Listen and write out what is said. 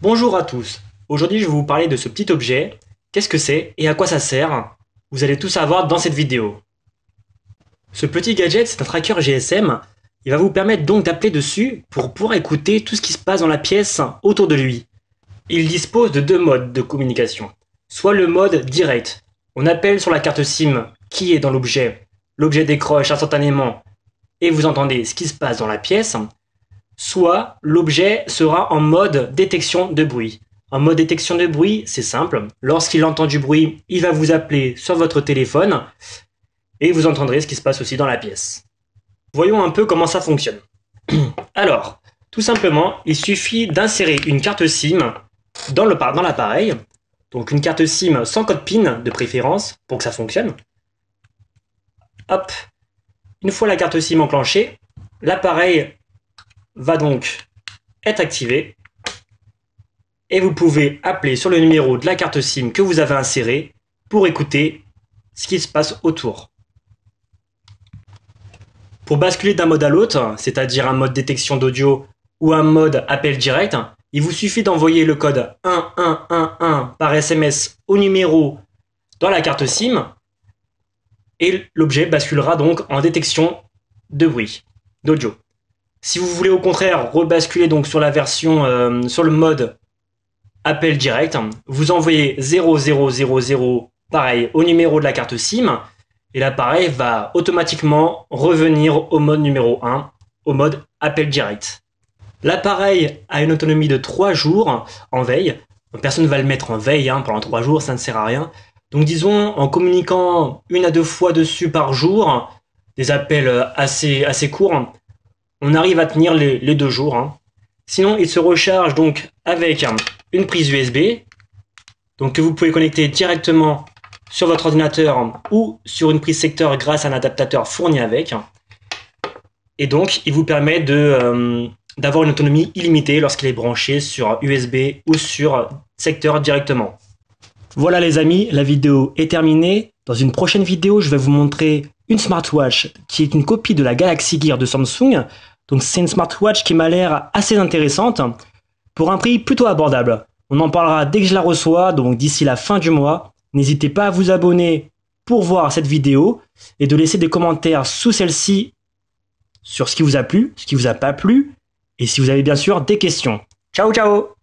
Bonjour à tous. Aujourd'hui, je vais vous parler de ce petit objet. Qu'est-ce que c'est et à quoi ça sert? Vous allez tout savoir dans cette vidéo. Ce petit gadget, c'est un tracker GSM. Il va vous permettre donc d'appeler dessus pour pouvoir écouter tout ce qui se passe dans la pièce autour de lui. Il dispose de deux modes de communication. Soit le mode direct. On appelle sur la carte SIM qui est dans l'objet. L'objet décroche instantanément et vous entendez ce qui se passe dans la pièce. Soit l'objet sera en mode détection de bruit. En mode détection de bruit, c'est simple. Lorsqu'il entend du bruit, il va vous appeler sur votre téléphone et vous entendrez ce qui se passe aussi dans la pièce. Voyons un peu comment ça fonctionne. Alors, tout simplement, il suffit d'insérer une carte SIM dans l'appareil. Donc une carte SIM sans code PIN de préférence pour que ça fonctionne. Hop. Une fois la carte SIM enclenchée, l'appareil va donc être activé et vous pouvez appeler sur le numéro de la carte SIM que vous avez inséré pour écouter ce qui se passe autour. Pour basculer d'un mode à l'autre, c'est-à-dire un mode détection d'audio ou un mode appel direct, il vous suffit d'envoyer le code 1111 par SMS au numéro dans la carte SIM et l'objet basculera donc en détection de bruit, d'audio. Si vous voulez au contraire rebasculer donc sur la version, sur le mode appel direct, vous envoyez 0000 pareil au numéro de la carte SIM et l'appareil va automatiquement revenir au mode numéro 1, au mode appel direct. L'appareil a une autonomie de 3 jours en veille. Personne ne va le mettre en veille pendant 3 jours, ça ne sert à rien. Donc disons, en communiquant 1 à 2 fois dessus par jour, des appels assez courts, on arrive à tenir les 2 jours. Sinon, il se recharge donc avec une prise USB, donc que vous pouvez connecter directement sur votre ordinateur ou sur une prise secteur grâce à un adaptateur fourni avec. Et donc, il vous permet d'avoir une autonomie illimitée lorsqu'il est branché sur USB ou sur secteur directement. Voilà les amis, la vidéo est terminée. Dans une prochaine vidéo, je vais vous montrer une smartwatch qui est une copie de la Galaxy Gear de Samsung. Donc c'est une smartwatch qui m'a l'air assez intéressante pour un prix plutôt abordable. On en parlera dès que je la reçois, donc d'ici la fin du mois. N'hésitez pas à vous abonner pour voir cette vidéo et de laisser des commentaires sous celle-ci sur ce qui vous a plu, ce qui vous a pas plu et si vous avez bien sûr des questions. Ciao ciao!